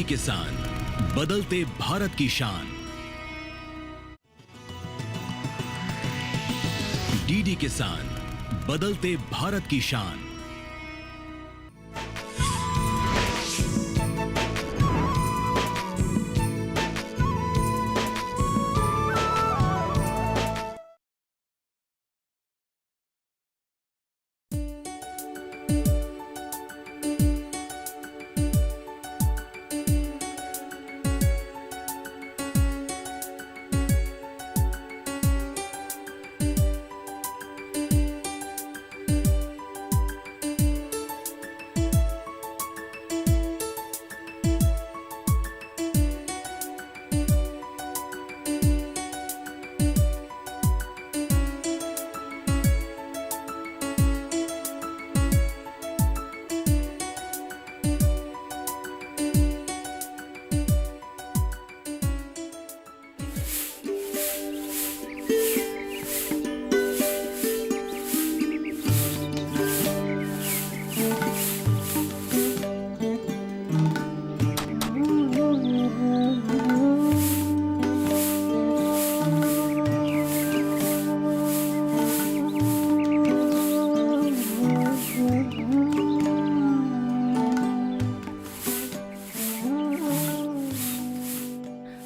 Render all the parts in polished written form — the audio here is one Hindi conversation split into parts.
डीडी किसान, बदलते भारत की शान। डीडी किसान, बदलते भारत की शान।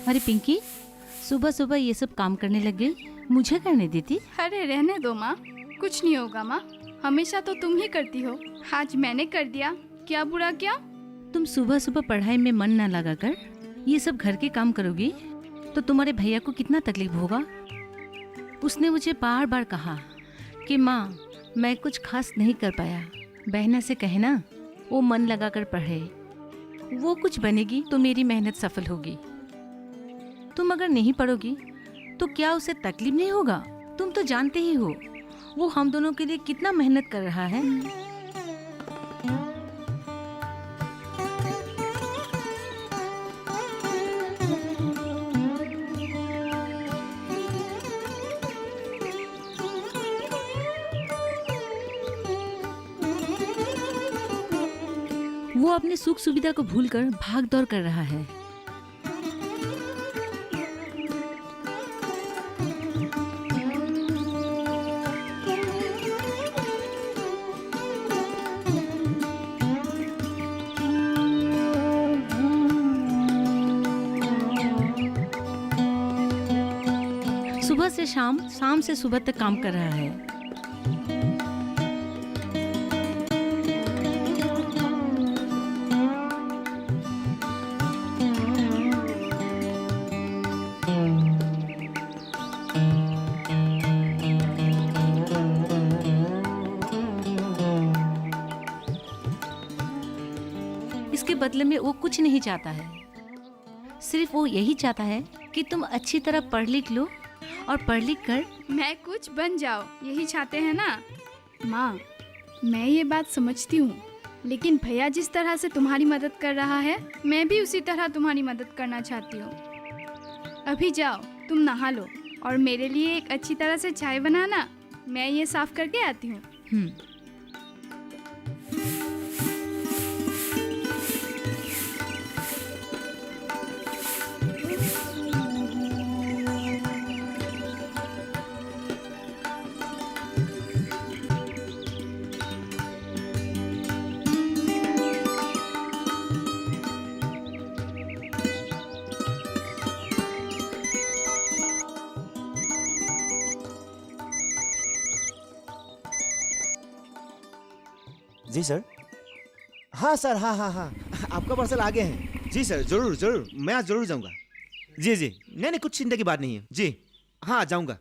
अरे पिंकी, सुबह सुबह ये सब काम करने लग गई, मुझे करने देती। अरे रहने दो माँ, कुछ नहीं होगा माँ, हमेशा तो तुम ही करती हो, आज मैंने कर दिया, क्या बुरा किया। तुम सुबह सुबह पढ़ाई में मन न लगा कर ये सब घर के काम करोगी तो तुम्हारे भैया को कितना तकलीफ होगा। उसने मुझे बार बार कहा कि माँ मैं कुछ खास नहीं कर पाया, बहना से कहना वो मन लगा कर पढ़े, वो कुछ बनेगी तो मेरी मेहनत सफल होगी। तुम अगर नहीं पढ़ोगी तो क्या उसे तकलीफ नहीं होगा। तुम तो जानते ही हो वो हम दोनों के लिए कितना मेहनत कर रहा है। वो अपनी सुख सुविधा को भूलकर भाग दौड़ कर रहा है। सुबह से शाम, शाम से सुबह तक काम कर रहा है। इसके बदले में वो कुछ नहीं चाहता है, सिर्फ वो यही चाहता है कि तुम अच्छी तरह पढ़ लिख लो और पढ़ लिख कर मैं कुछ बन जाओ, यही चाहते हैं ना। माँ मैं ये बात समझती हूँ, लेकिन भैया जिस तरह से तुम्हारी मदद कर रहा है मैं भी उसी तरह तुम्हारी मदद करना चाहती हूँ। अभी जाओ तुम नहा लो और मेरे लिए एक अच्छी तरह से चाय बनाना, मैं ये साफ करके आती हूँ। जी सर। हाँ सर, हाँ हाँ हाँ, आपका पार्सल आ गया है। जी सर, जरूर जरूर, मैं आज जरूर जाऊंगा। जी जी, नहीं नहीं, कुछ चिंता की बात नहीं है जी। हाँ जाऊंगा,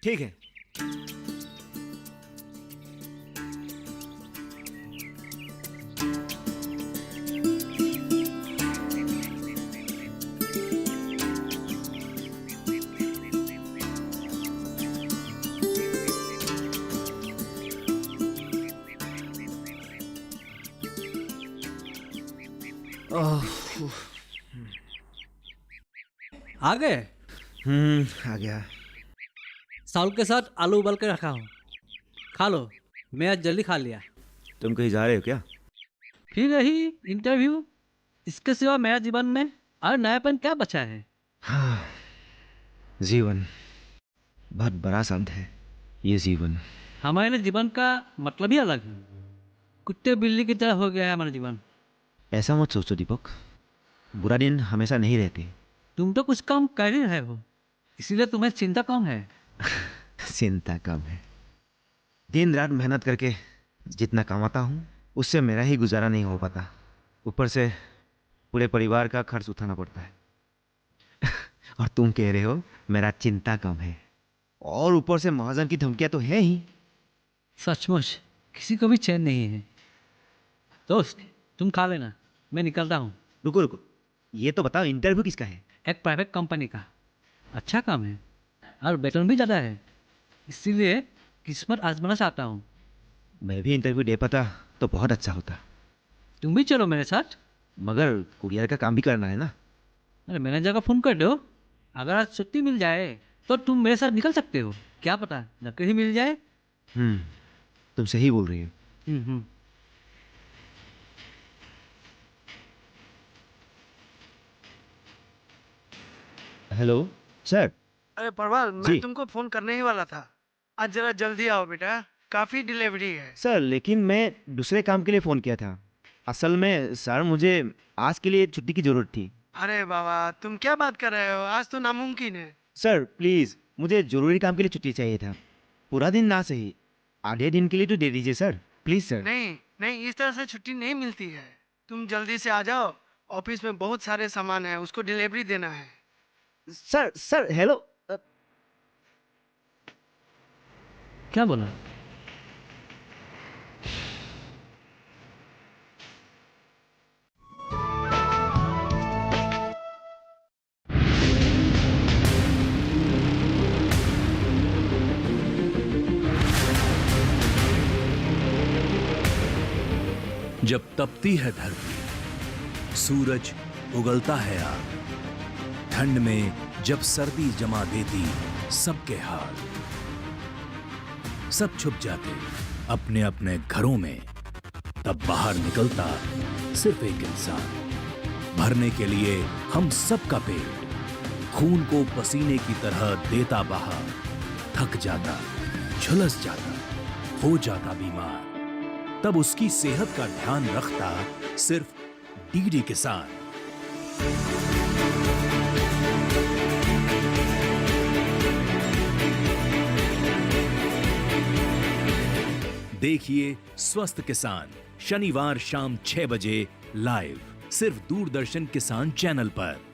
ठीक है। आ गए? आ गया। चावल के साथ आलू उबाल के रखा हूँ, खा लो। मैं आज जल्दी खा लिया। तुम कहीं जा रहे हो क्या? फिर यही इंटरव्यू। इसके सिवा मेरा जीवन में और नयापन क्या बचा है? हाँ, जीवन बहुत बड़ा शब्द है ये जीवन। हमारे लिए जीवन का मतलब ही अलग है। कुत्ते बिल्ली की तरह हो गया है हमारा जीवन। ऐसा मत सोचो दीपक, बुरा दिन हमेशा नहीं रहते। तुम तो कुछ कम कर ही रहे हो, इसीलिए तुम्हें चिंता कम है। चिंता कम है। दिन रात मेहनत करके जितना कमाता हूँ उससे मेरा ही गुजारा नहीं हो पाता, ऊपर से पूरे परिवार का खर्च उठाना पड़ता है। और तुम कह रहे हो मेरा चिंता कम है, और ऊपर से महाजन की धमकियां तो है ही। सचमुच किसी को भी चैन नहीं है। दोस्त तुम खा लेना, मैं निकलता हूँ। रुको रुको, ये तो बताओ इंटरव्यू किसका है? एक प्राइवेट कंपनी का। अच्छा काम है और वेतन भी ज़्यादा है, इसीलिए किस्मत आजमाना चाहता हूँ। मैं भी इंटरव्यू दे पाता तो बहुत अच्छा होता, तुम भी चलो मेरे साथ। मगर कुरियर का काम भी करना है ना। अरे मैनेजर को फ़ोन कर दो, अगर आज छुट्टी मिल जाए तो तुम मेरे साथ निकल सकते हो। क्या पता नौकरी ही मिल जाए। तुम सही बोल रही हो। हम्म। Hello sir. अरे परवाल, जी। मैं तुमको फोन करने ही वाला था। आज जरा जल्दी आओ बेटा, काफी डिलीवरी है। सर लेकिन मैं दूसरे काम के लिए फ़ोन किया था। असल में सर मुझे आज के लिए छुट्टी की ज़रूरत थी। अरे बाबा, तुम क्या बात कर रहे हो, आज तो नामुमकिन है। सर प्लीज़, मुझे ज़रूरी काम के लिए छुट्टी चाहिए था। पूरा दिन ना सही, आधे दिन के लिए तो दे दीजिए सर, प्लीज़ सर। नहीं नहीं, इस तरह से छुट्टी नहीं मिलती है। तुम जल्दी से आ जाओ, ऑफिस में बहुत सारे सामान है, उसको डिलीवरी देना है। Sir sir hello. क्या बोला? जब तपती है धरती, सूरज उगलता है आग, ठंड में जब सर्दी जमा देती सबके हाल, सब छुप जाते अपने अपने घरों में, तब बाहर निकलता सिर्फ एक इंसान, भरने के लिए हम सबका पेट, खून को पसीने की तरह देता बहा, थक जाता, झुलस जाता, हो जाता बीमार, तब उसकी सेहत का ध्यान रखता सिर्फ डीडी किसान। देखिए स्वस्थ किसान शनिवार शाम 6 बजे लाइव, सिर्फ दूरदर्शन किसान चैनल पर।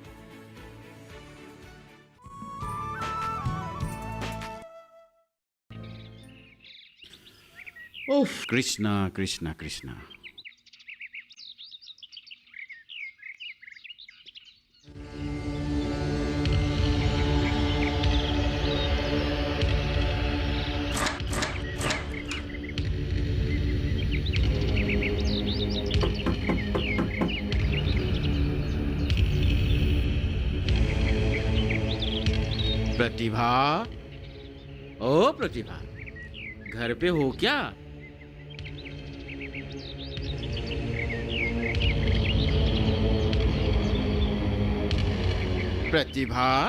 उफ, कृष्णा कृष्णा कृष्णा। प्रतिभा, ओ प्रतिभा, घर पे हो क्या? प्रतिभा,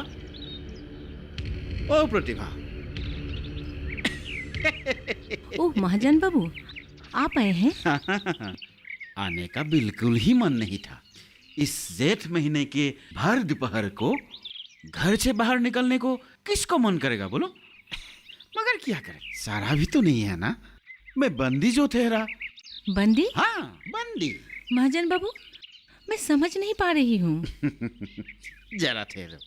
ओ प्रतिभा। ओह महाजन बाबू, आप आए हैं? आने का बिल्कुल ही मन नहीं था। इस जेठ महीने के भर दोपहर को घर से बाहर निकलने को किसको मन करेगा बोलो? मगर क्या करे, सारा भी तो नहीं है ना। मैं बंदी जो ठहरा। बंदी? हाँ, बंदी। महाजन बाबू, मैं समझ नहीं पा रही हूँ। जरा ठहरो।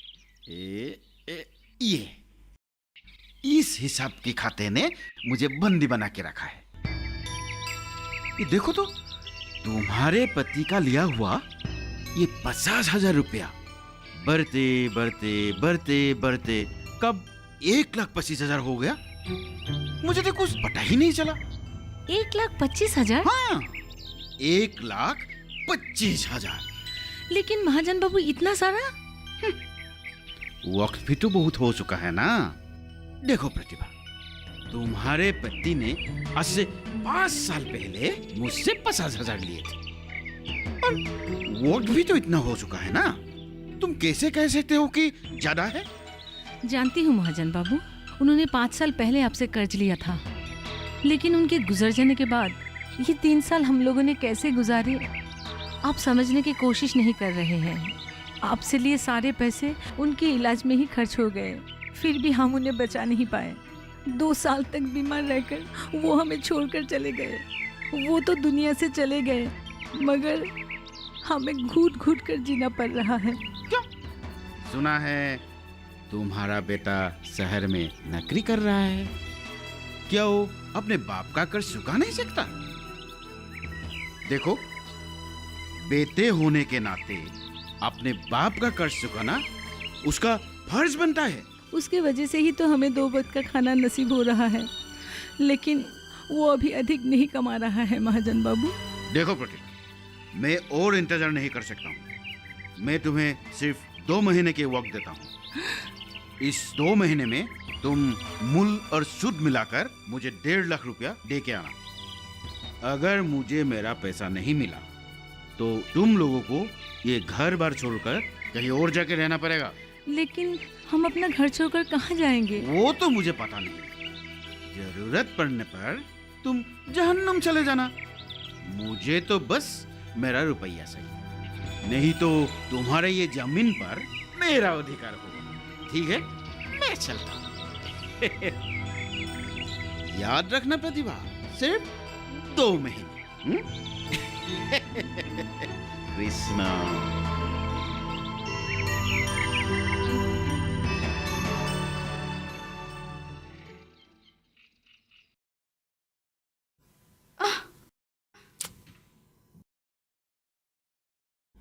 ये इस हिसाब के खाते ने मुझे बंदी बना के रखा है। ये देखो तो, तुम्हारे पति का लिया हुआ ये 50,000 रुपया बढ़ते बढ़ते बढ़ते बढ़ते कब 1,25,000 हो गया। मुझे तो कुछ पता ही नहीं चला। 1,25,000? हाँ, 1,25,000। लेकिन महाजन बाबू इतना सारा? वक्त भी तो बहुत हो चुका है ना। देखो प्रतिभा, तुम्हारे पति ने आज से 5 साल पहले मुझसे 50,000 लिए थे। और वोट भी तो इतना हो चुका है ना, तुम कैसे कह सकते हो कि ज्यादा है? जानती हूँ महाजन बाबू, उन्होंने 5 साल पहले आपसे कर्ज लिया था, लेकिन उनके गुजर जाने के बाद ये 3 साल हम लोगों ने कैसे गुजारे आप समझने की कोशिश नहीं कर रहे हैं। आपसे लिए सारे पैसे उनके इलाज में ही खर्च हो गए, फिर भी हम उन्हें बचा नहीं पाए। 2 साल तक बीमार रहकर वो हमें छोड़कर चले गए। वो तो दुनिया से चले गए, मगर हमें घूट घूट कर जीना पड़ रहा है। सुना है तुम्हारा बेटा शहर में नौकरी कर रहा है, क्या वो अपने बाप का कर्ज चुका नहीं सकता? देखो, बेटे होने के नाते अपने बाप का कर्ज चुकाना उसका फर्ज बनता है। उसके वजह से ही तो हमें 2 वक्त का खाना नसीब हो रहा है, लेकिन वो अभी अधिक नहीं कमा रहा है महाजन बाबू। देखो प्रतीक, मैं और इंतजार नहीं कर सकता हूँ। मैं तुम्हें सिर्फ 2 महीने के वक्त देता हूँ। इस 2 महीने में तुम मूल और सूद मिलाकर मुझे 1.5 लाख रुपया दे के आना। अगर मुझे मेरा पैसा नहीं मिला तो तुम लोगों को ये घर बार छोड़कर कहीं और जाके रहना पड़ेगा। लेकिन हम अपना घर छोड़कर कहाँ जाएंगे? वो तो मुझे पता नहीं, जरूरत पड़ने पर तुम जहन्नुम चले जाना। मुझे तो बस मेरा रुपया चाहिए, नहीं तो तुम्हारे ये जमीन पर मेरा अधिकार होगा। ठीक है, मैं चलता हूँ। याद रखना प्रतिभा, सिर्फ 2 महीने। कृष्णा।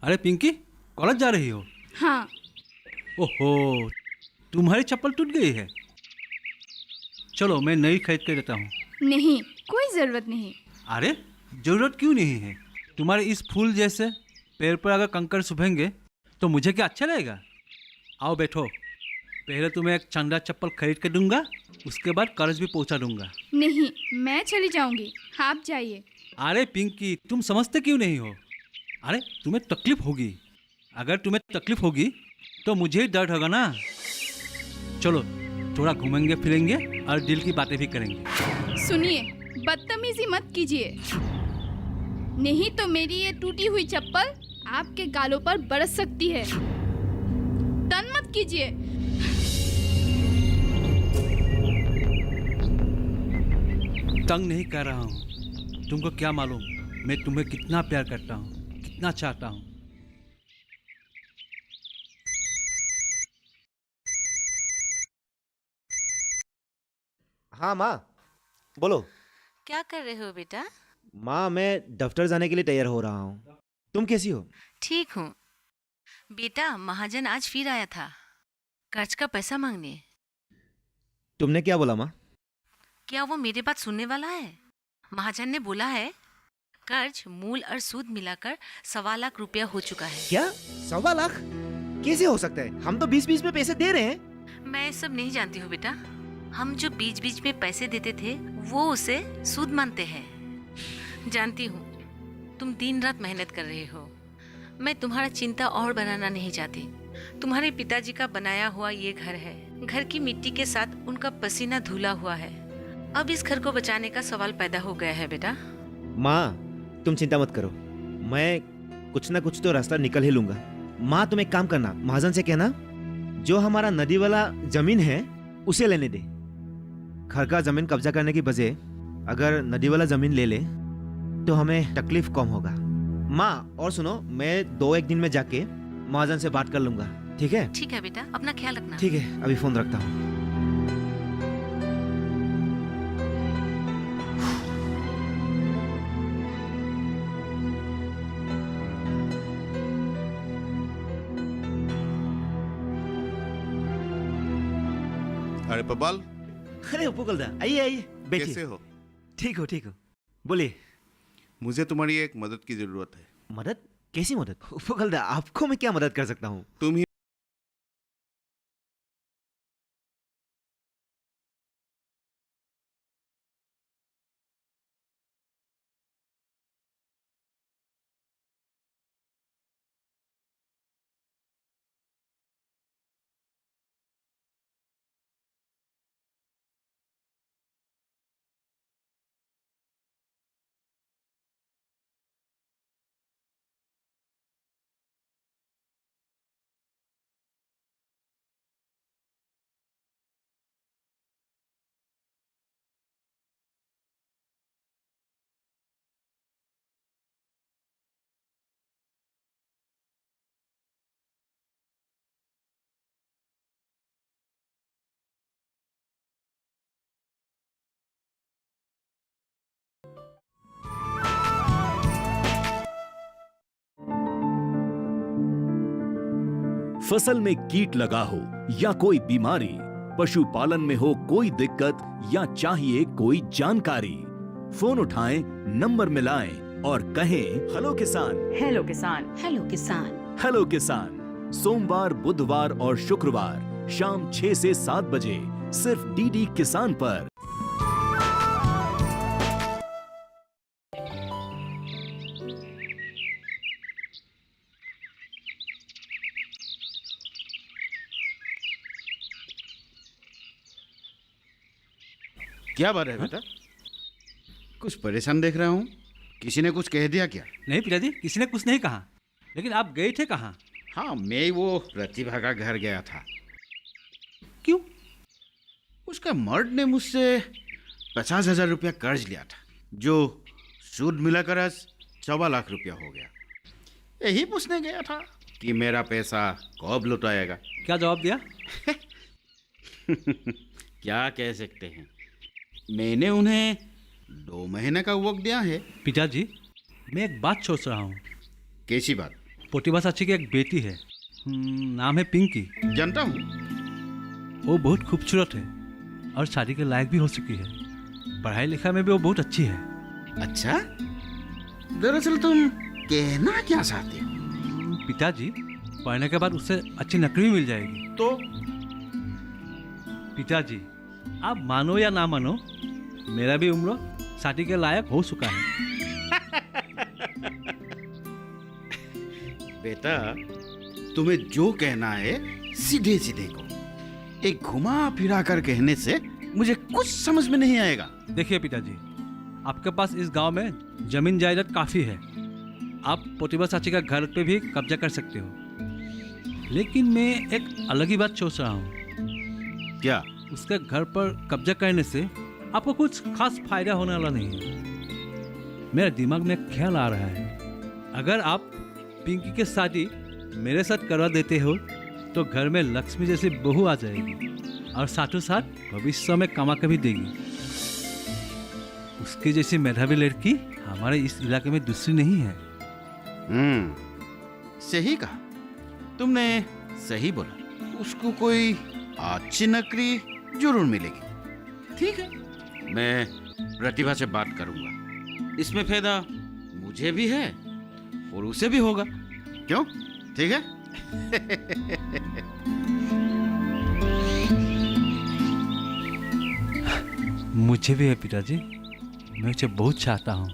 अरे पिंकी, कॉलेज जा रही हो? हाँ। ओहो, तुम्हारी चप्पल टूट गई है। चलो मैं नई खरीद कर देता हूँ। नहीं, कोई ज़रूरत नहीं। अरे जरूरत क्यों नहीं है? तुम्हारे इस फूल जैसे पैर पर अगर कंकड़ चुभेंगे तो मुझे क्या अच्छा लगेगा? आओ बैठो, पहले तुम्हें एक चंदा चप्पल खरीद के दूंगा, उसके बाद कर्ज भी पहुंचा दूंगा। नहीं, मैं चली जाऊंगी, आप जाइए। अरे पिंकी, तुम समझते क्यों नहीं हो? अरे तुम्हें तकलीफ होगी, अगर तुम्हें तकलीफ होगी तो मुझे ही दर्द होगा ना। चलो थोड़ा घूमेंगे फिरेंगे और दिल की बातें भी करेंगे। सुनिए, बदतमीजी मत कीजिए, नहीं तो मेरी ये टूटी हुई चप्पल आपके गालों पर बरस सकती है। तन मत कीजिए। तंग नहीं कर रहा हूँ, तुमको क्या मालूम मैं तुम्हें कितना प्यार करता हूँ, कितना चाहता हूँ। हाँ माँ, बोलो। क्या कर रहे हो बेटा? माँ, मैं दफ्तर जाने के लिए तैयार हो रहा हूँ। तुम कैसी हो? ठीक हूँ बेटा। महाजन आज फिर आया था कर्ज का पैसा मांगने। तुमने क्या बोला माँ? क्या वो मेरे बात सुनने वाला है? महाजन ने बोला है कर्ज मूल और सूद मिलाकर 1.25 लाख रुपया हो चुका है। क्या 1.25 लाख? कैसे हो सकता है? हम तो 20-20 में पैसे दे रहे हैं। मैं सब नहीं जानती हूँ बेटा, हम जो बीच बीच में पैसे देते थे वो उसे सूद मानते हैं। जानती हूँ तुम दिन रात मेहनत कर रहे हो, मैं तुम्हारा चिंता और बनाना नहीं चाहती। तुम्हारे पिताजी का बनाया हुआ ये घर है, घर की मिट्टी के साथ उनका पसीना धुला हुआ है। अब इस घर को बचाने का सवाल पैदा हो गया है बेटा। माँ, तुम चिंता मत करो, मैं कुछ ना कुछ तो रास्ता निकल ही लूंगा। माँ, तुम एक काम करना, महाजन से कहना जो हमारा नदी वाला जमीन है उसे लेने दे। घर का जमीन कब्जा करने की बजाय अगर नदी वाला जमीन ले ले तो हमें तकलीफ कम होगा। माँ, और सुनो, मैं 2-1 दिन में जाके महाजन से बात कर लूंगा। ठीक है? ठीक है बेटा, अपना ख्याल रखना। ठीक है, अभी फोन रखता हूँ। अरे पपाल, अरे उपकुलदा, आइए आइए, कैसे बैठिए। हो? ठीक हो, बोलिए। मुझे तुम्हारी एक मदद की जरूरत है। मदद? कैसी मदद? उपकुलदा, आपको मैं क्या मदद कर सकता हूँ? तुम ही फसल में कीट लगा हो या कोई बीमारी, पशुपालन में हो कोई दिक्कत या चाहिए कोई जानकारी, फोन उठाएं, नंबर मिलाएं और कहें हेलो किसान। हेलो किसान। हेलो किसान। हेलो किसान सोमवार, बुधवार और शुक्रवार शाम 6 से 7 बजे सिर्फ डीडी किसान पर। क्या बात है बेटा? कुछ परेशान देख रहा हूँ। किसी ने कुछ कह दिया क्या? नहीं पिताजी, किसी ने कुछ नहीं कहा, लेकिन आप गए थे कहाँ? हाँ, मैं वो प्रतिभा का घर गया था। क्यों? उसका मर्द ने मुझसे 50,000 रुपया कर्ज लिया था, जो सूद मिलाकर आज 1.25 लाख रुपया हो गया। यही पूछने गया था कि मेरा पैसा कब लौटाएगा। क्या जवाब दिया? क्या कह सकते हैं, मैंने उन्हें 2 महीने का वक्त दिया है। पिताजी, मैं एक बात सोच रहा हूँ। कैसी बात? प्रतिभा चाची की एक बेटी है, नाम है पिंकी। जानता हूँ। वो बहुत खूबसूरत है और शादी के लायक भी हो चुकी है। पढ़ाई लिखाई में भी वो बहुत अच्छी है। अच्छा, दरअसल तुम कहना क्या चाहते हो? पिताजी, पढ़ने के बाद उससे अच्छी नौकरी भी मिल जाएगी। तो पिताजी, आप मानो या ना मानो, मेरा भी उम्र शादी के लायक हो चुका है। बेटा, तुम्हें जो कहना है सीधे सीधे को। एक घुमा फिरा कर कहने से मुझे कुछ समझ में नहीं आएगा। देखिए पिताजी, आपके पास इस गांव में जमीन जायदाद काफ़ी है। आप प्रतिभा चाची का घर पे भी कब्जा कर सकते हो। लेकिन मैं एक अलग ही बात सोच रहा हूँ। क्या? उसके घर पर कब्जा करने से आपको कुछ खास फायदा होने वाला नहीं है। मेरे दिमाग में एक ख्याल आ रहा है, अगर आप पिंकी की शादी मेरे साथ करवा देते हो तो घर में लक्ष्मी जैसी बहू आ जाएगी और साथों साथ भविष्य में कमा के भी देगी। उसकी जैसी मेधावी लड़की हमारे इस इलाके में दूसरी नहीं है। सही कहा तुमने, सही बोला। उसको कोई अच्छी नौकरी जरूर मिलेगी। ठीक है, मैं प्रतिभा से बात करूंगा। इसमें फायदा मुझे भी है और उसे भी होगा। क्यों? ठीक है। मुझे भी है पिताजी, मैं उसे बहुत चाहता हूँ।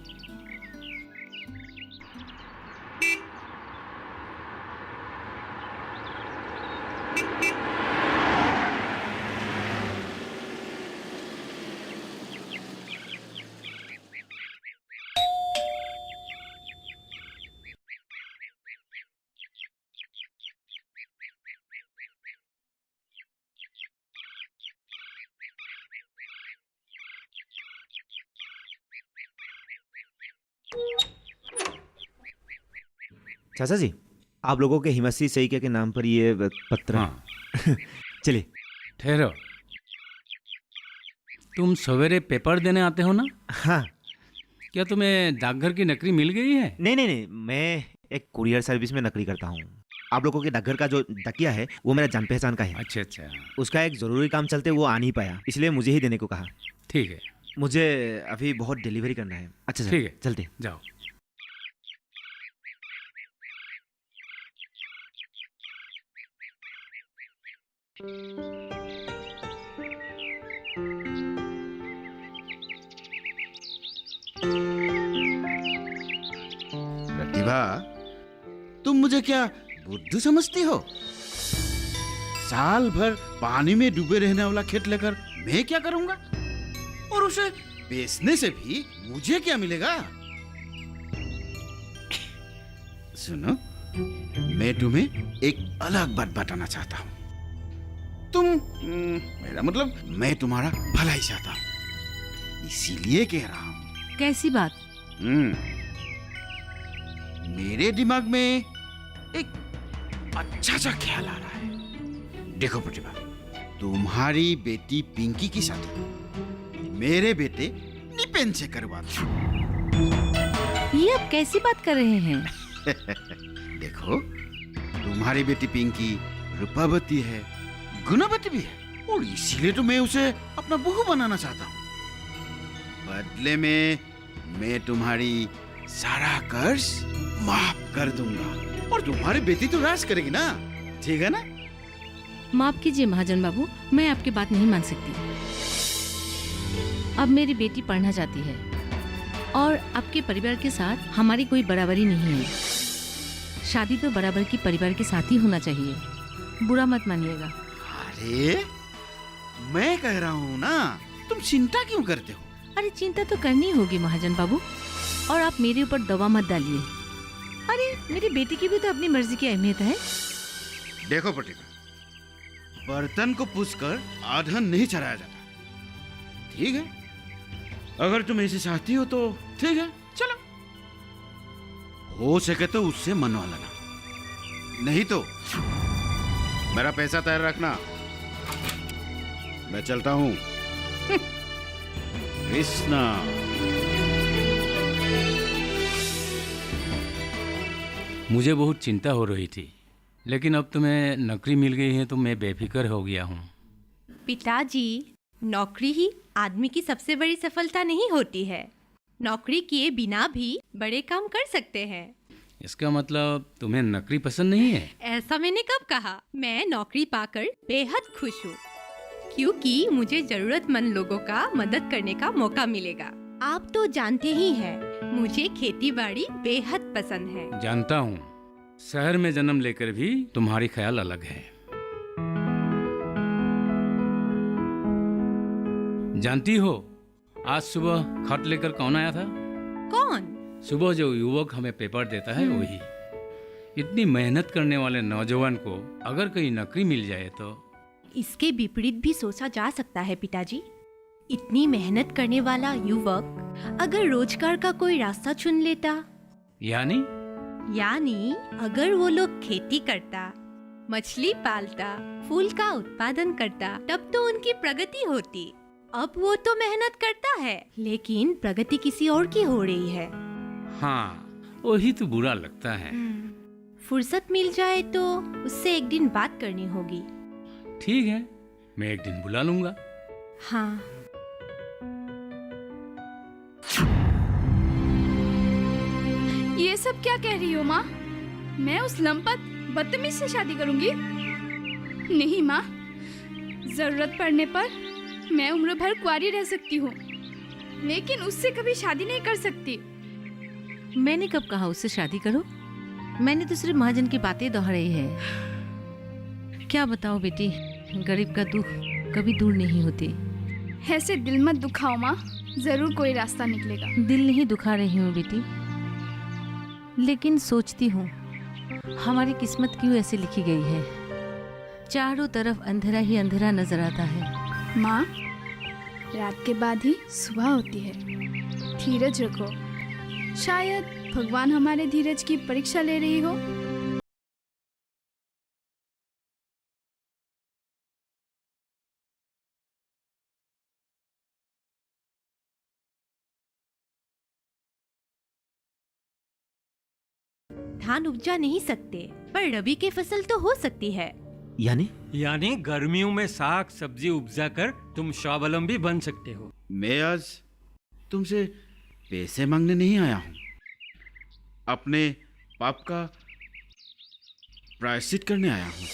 चाचा जी, आप लोगों के हिमश्री सईके के नाम पर ये पत्र। हाँ। चलिए। ठहरो, तुम सवेरे पेपर देने आते हो ना? हाँ। क्या तुम्हें डाकघर की नौकरी मिल गई है? नहीं नहीं नहीं, मैं एक कुरियर सर्विस में नौकरी करता हूँ। आप लोगों के डाकघर का जो डकिया है वो मेरा जान पहचान का है। अच्छा अच्छा। उसका एक जरूरी काम चलते वो आ नहीं पाया, इसलिए मुझे ही देने को कहा। ठीक है, मुझे अभी बहुत डिलीवरी करना है। अच्छा ठीक है, चलते। जाओ। प्रतिभा, तुम मुझे क्या बुद्धू समझती हो? साल भर पानी में डूबे रहने वाला खेत लेकर मैं क्या करूंगा? और उसे बेचने से भी मुझे क्या मिलेगा? सुनो, मैं तुम्हें एक अलग बात बताना चाहता हूँ। तुम मेरा मतलब मैं तुम्हारा भला ही चाहता हूँ, इसीलिए कह रहा हूँ। कैसी बात? मेरे दिमाग में एक अच्छा सा ख्याल आ रहा है। देखो प्रतिभा, तुम्हारी बेटी पिंकी की शादी मेरे बेटे निपेन से करवा दो। ये आप कैसी बात कर रहे हैं? देखो, तुम्हारी बेटी पिंकी रूपावती है, गुणवती भी है, और इसीलिए तो मैं उसे अपना बहू बनाना चाहता हूँ। बदले में मैं तुम्हारी सारा कर्ज माफ कर दूंगा, और तुम्हारी बेटी तो राज करेगी ना, ठीक है ना? माफ कीजिए महाजन बाबू, मैं आपकी बात नहीं मान सकती। अब मेरी बेटी पढ़ना चाहती है और आपके परिवार के साथ हमारी कोई बराबरी नहीं है। शादी तो बराबर की परिवार के साथ ही होना चाहिए, बुरा मत मानिएगा। अरे मैं कह रहा हूँ ना, तुम चिंता क्यों करते हो? अरे चिंता तो करनी होगी महाजन बाबू, और आप मेरे ऊपर दवा मत डालिए। अरे मेरी बेटी की भी तो अपनी मर्जी की अहमियत है। देखो पटेल, बर्तन को पूछकर आधन नहीं चढ़ाया जाता, ठीक है? अगर तुम ऐसे चाहती हो तो ठीक है, चलो। हो सके तो उससे मनवा लेना, नहीं तो मेरा पैसा तैयार रखना, मैं चलता हूं। कृष्णा। मुझे बहुत चिंता हो रही थी, लेकिन अब तुम्हें नौकरी मिल गई है तो मैं बेफिक्र हो गया हूँ। पिताजी, नौकरी ही आदमी की सबसे बड़ी सफलता नहीं होती है। नौकरी किए बिना भी बड़े काम कर सकते हैं। इसका मतलब तुम्हें नौकरी पसंद नहीं है? ऐसा मैंने कब कहा? मैं नौकरी पाकर बेहद खुश हूँ, क्योंकि मुझे जरूरतमंद लोगों का मदद करने का मौका मिलेगा। आप तो जानते ही हैं, मुझे खेती बाड़ी बेहद पसंद है। जानता हूँ, शहर में जन्म लेकर भी तुम्हारी ख्याल अलग है। जानती हो, आज सुबह खत लेकर कौन आया था? कौन? सुबह जो युवक हमें पेपर देता है वही। इतनी मेहनत करने वाले नौजवान को अगर कहीं नौकरी मिल जाए तो। इसके विपरीत भी सोचा जा सकता है पिताजी। इतनी मेहनत करने वाला युवक अगर रोजगार का कोई रास्ता चुन लेता, यानी अगर वो लोग खेती करता, मछली पालता, फूल का उत्पादन करता, तब तो उनकी प्रगति होती। अब वो तो मेहनत करता है, लेकिन प्रगति किसी और की हो रही है। हाँ, वही तो बुरा लगता है। फुर्सत मिल जाए तो उससे एक दिन बात करनी होगी। ठीक है, मैं एक दिन बुला लूंगा। हाँ। ये सब क्या कह रही हो माँ? मैं उस लंपट बदतमीज से शादी करूंगी? नहीं माँ, जरूरत पड़ने पर मैं उम्र भर कुंवारी रह सकती हूँ, लेकिन उससे कभी शादी नहीं कर सकती। मैंने कब कहा उससे शादी करो? मैंने तो सिर्फ महाजन की बातें दोहराई है। क्या बताओ बेटी, गरीब का दुख कभी दूर नहीं होती। ऐसे दिल मत दुखाओ माँ, जरूर कोई रास्ता निकलेगा। दिल नहीं दुखा रही हूँ बेटी, लेकिन सोचती हूँ हमारी किस्मत क्यों ऐसे लिखी गई है। चारों तरफ अंधेरा ही अंधेरा नजर आता है। माँ, रात के बाद ही सुबह होती है, धीरज रखो। शायद भगवान हमारे धीरज की परीक्षा ले रही हो। धान उपजा नहीं सकते, पर रबी की फसल तो हो सकती है। यानी गर्मियों में साग सब्जी उपजा कर तुम स्वावलंबी बन सकते हो। मैं आज तुमसे पैसे मांगने नहीं आया हूँ, अपने पाप का प्रायश्चित करने आया हूँ।